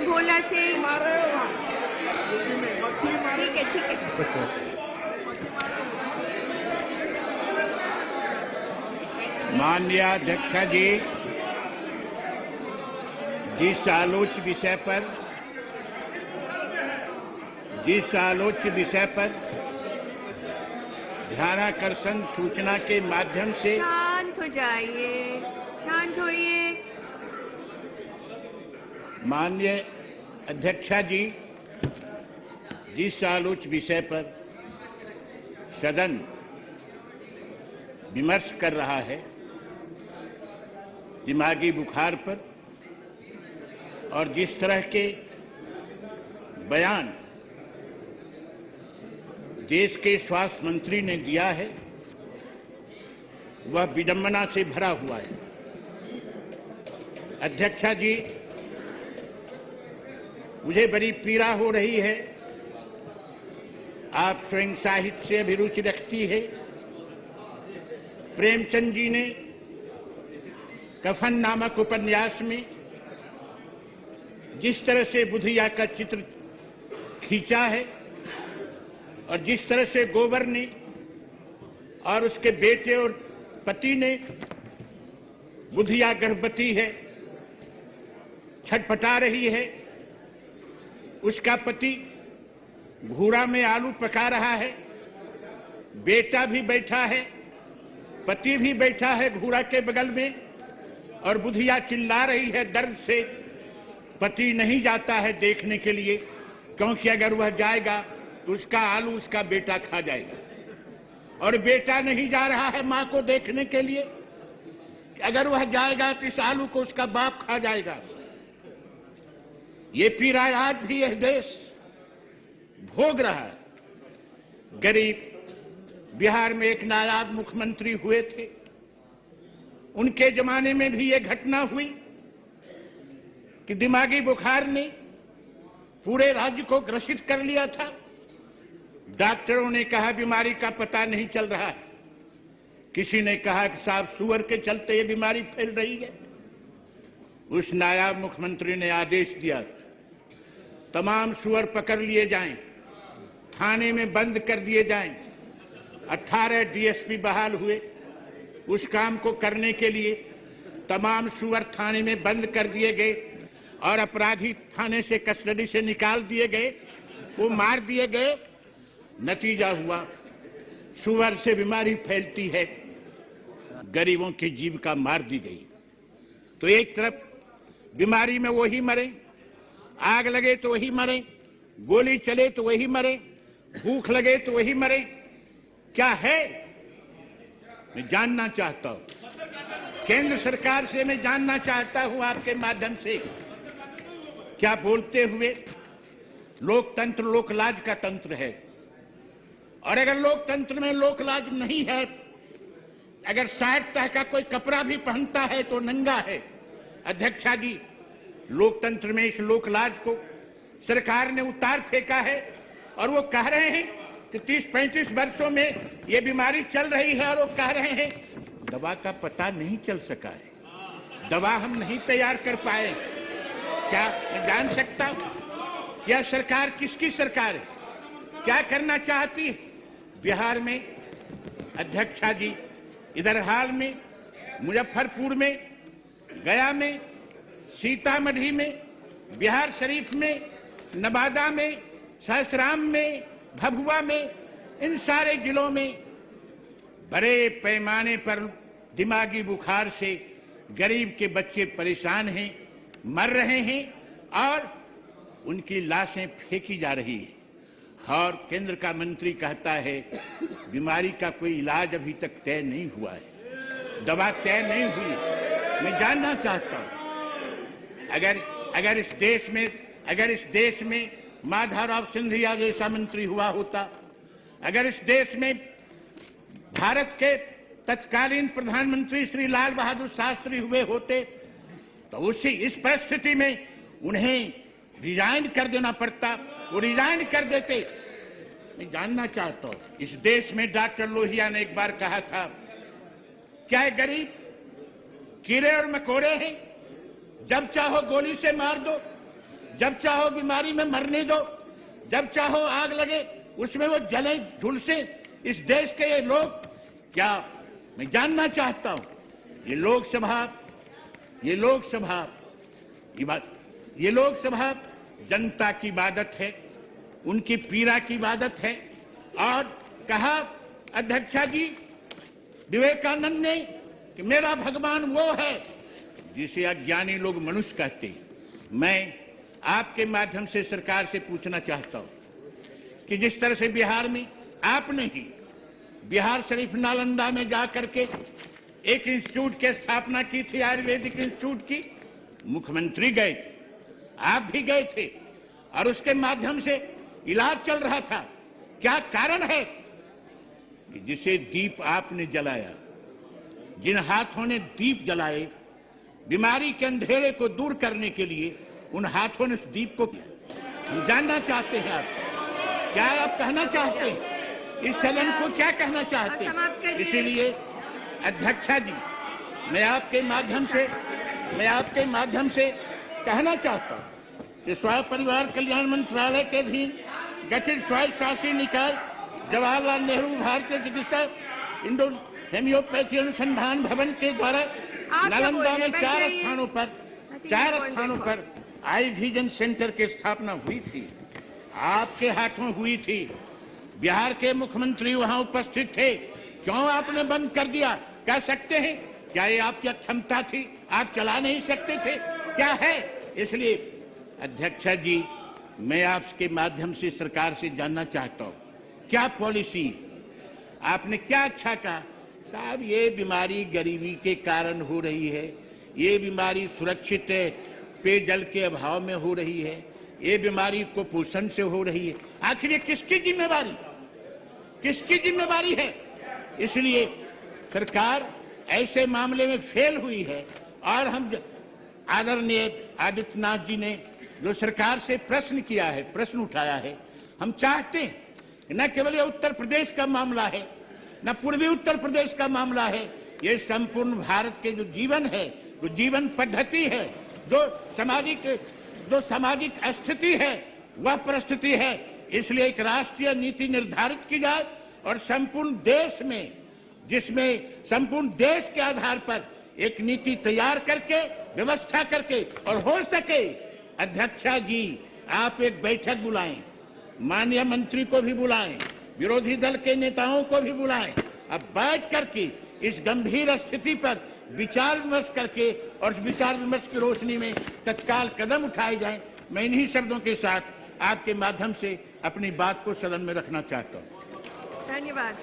भोला से। ठीक है। माननीय अध्यक्षा जी, जिस आलोच्य विषय पर ध्यानाकर्षण सूचना के माध्यम से। शांत हो जाइए, शांत होइए। माननीय अध्यक्षा जी, जिस आलोच्य विषय पर सदन विमर्श कर रहा है, दिमागी बुखार पर, और जिस तरह के बयान देश के स्वास्थ्य मंत्री ने दिया है, वह विडंबना से भरा हुआ है। अध्यक्षा जी, मुझे बड़ी पीड़ा हो रही है। आप स्वयं साहित्य से अभिरुचि रखती है। प्रेमचंद जी ने कफन नामक उपन्यास में जिस तरह से बुधिया का चित्र खींचा है और जिस तरह से गोबर ने और उसके बेटे और पति ने, बुधिया गर्भवती है, छटपटा रही है, उसका पति घूरा में आलू पका रहा है, बेटा भी बैठा है, पति भी बैठा है घूरा के बगल में, और बुधिया चिल्ला रही है दर्द से। पति नहीं जाता है देखने के लिए, क्योंकि अगर वह जाएगा तो उसका आलू उसका बेटा खा जाएगा, और बेटा नहीं जा रहा है मां को देखने के लिए, अगर वह जाएगा तो इस आलू को उसका बाप खा जाएगा। ये पीड़ा आज भी यह देश भोग रहा है। गरीब बिहार में एक नायाब मुख्यमंत्री हुए थे, उनके जमाने में भी यह घटना हुई कि दिमागी बुखार ने पूरे राज्य को ग्रसित कर लिया था। डॉक्टरों ने कहा बीमारी का पता नहीं चल रहा है। किसी ने कहा कि साहब सुअर के चलते ये बीमारी फैल रही है। उस नायाब मुख्यमंत्री ने आदेश दिया, तमाम सुअर पकड़ लिए जाएं, थाने में बंद कर दिए जाएं। 18 डीएसपी बहाल हुए उस काम को करने के लिए। तमाम सुअर थाने में बंद कर दिए गए और अपराधी थाने से कस्टडी से निकाल दिए गए, वो मार दिए गए। नतीजा हुआ सुअर से बीमारी फैलती है, गरीबों की जीविका मार दी गई। तो एक तरफ बीमारी में वही मरे, आग लगे तो वही मरे, गोली चले तो वही मरे, भूख लगे तो वही मरे। क्या है? मैं जानना चाहता हूं, केंद्र सरकार से मैं जानना चाहता हूं आपके माध्यम से, क्या बोलते हुए लोकतंत्र लोकलाज का तंत्र है, और अगर लोकतंत्र में लोकलाज नहीं है, अगर 60 तह का कोई कपड़ा भी पहनता है तो नंगा है। अध्यक्षा जी, लोकतंत्र में इस लोकलाज को सरकार ने उतार फेंका है, और वो कह रहे हैं कि 30-35 वर्षों में ये बीमारी चल रही है, और वो कह रहे हैं दवा का पता नहीं चल सका है, दवा हम नहीं तैयार कर पाए। क्या मैं जान सकता हूं यह सरकार किसकी सरकार है, क्या करना चाहती है? बिहार में अध्यक्षा जी, इधर हाल में मुजफ्फरपुर में, गया में, सीतामढ़ी में, बिहार शरीफ में, नवादा में, सासाराम में, भभुआ में, इन सारे जिलों में बड़े पैमाने पर दिमागी बुखार से गरीब के बच्चे परेशान हैं, मर रहे हैं, और उनकी लाशें फेंकी जा रही है। और केंद्र का मंत्री कहता है बीमारी का कोई इलाज अभी तक तय नहीं हुआ है, दवा तय नहीं हुई। मैं जानना चाहता हूं, अगर इस देश में माधवराव सिंधिया जैसा मंत्री हुआ होता, अगर इस देश में भारत के तत्कालीन प्रधानमंत्री श्री लाल बहादुर शास्त्री हुए होते, तो इस परिस्थिति में उन्हें रिजाइन कर देना पड़ता, वो रिजाइन कर देते। मैं जानना चाहता हूं, इस देश में डॉक्टर लोहिया ने एक बार कहा था, क्या है गरीब कीड़े और मकोड़े हैं, जब चाहो गोली से मार दो, जब चाहो बीमारी में मरने दो, जब चाहो आग लगे उसमें वो जले झुलसे। इस देश के ये लोग, क्या मैं जानना चाहता हूं, ये लोकसभा जनता की इबादत है, उनकी पीड़ा की इबादत है। और कहा अध्यक्षा जी, विवेकानंद ने कि मेरा भगवान वो है जिसे अज्ञानी लोग मनुष्य कहते हैं। मैं आपके माध्यम से सरकार से पूछना चाहता हूं कि जिस तरह से बिहार में आपने ही बिहार शरीफ नालंदा में जाकर के एक इंस्टीट्यूट की स्थापना की थी, आयुर्वेदिक इंस्टीट्यूट की, मुख्यमंत्री गए थे, आप भी गए थे, और उसके माध्यम से इलाज चल रहा था। क्या कारण है कि जिसे दीप आपने जलाया, जिन हाथों ने दीप जलाए बीमारी के अंधेरे को दूर करने के लिए, उन हाथों ने उस दीप को किया। हम जानना चाहते हैं आपसे, क्या आप कहना चाहते हैं, इस सदन को क्या कहना चाहते हैं? इसीलिए अध्यक्षा जी, मैं आपके माध्यम से कहना चाहता हूं कि स्वास्थ्य परिवार कल्याण मंत्रालय के अधीन गठित स्वायत्त शासी निकाय जवाहरलाल नेहरू भारतीय चिकित्सा इंडो हेम्योपैथी अनुसंधान भवन के द्वारा नालंदा में 4 स्थानों पर आई विजन सेंटर की स्थापना हुई थी, आपके हाथों हुई थी। बिहार के मुख्यमंत्री वहां उपस्थित थे, क्यों आपने बंद कर दिया? कह सकते हैं क्या ये आपकी क्षमता थी, आप चला नहीं सकते थे, क्या है? इसलिए अध्यक्षा जी, मैं आपके माध्यम से सरकार से जानना चाहता हूं, क्या पॉलिसी आपने, क्या अच्छा कहा साहब, ये बीमारी गरीबी के कारण हो रही है, ये बीमारी सुरक्षित पेयजल के अभाव में हो रही है, ये बीमारी कुपोषण से हो रही है। आखिर ये किसकी जिम्मेवारी है? इसलिए सरकार ऐसे मामले में फेल हुई है। और हम आदरणीय आदित्यनाथ जी ने जो सरकार से प्रश्न उठाया है, हम चाहते हैं न केवल ये उत्तर प्रदेश का मामला है, न पूर्वी उत्तर प्रदेश का मामला है, ये संपूर्ण भारत के जो जीवन है, जो जीवन पद्धति है, जो सामाजिक स्थिति है, वह परिस्थिति है। इसलिए एक राष्ट्रीय नीति निर्धारित की जाए और संपूर्ण देश में, जिसमें संपूर्ण देश के आधार पर एक नीति तैयार करके, व्यवस्था करके, और हो सके अध्यक्षा जी आप एक बैठक बुलाएं, माननीय मंत्री को भी बुलाएं, विरोधी दल के नेताओं को भी बुलाएं, अब बैठ करके इस गंभीर स्थिति पर विचार विमर्श करके और विचार विमर्श की रोशनी में तत्काल कदम उठाए जाएं। मैं इन्हीं शब्दों के साथ आपके माध्यम से अपनी बात को सदन में रखना चाहता हूं। धन्यवाद।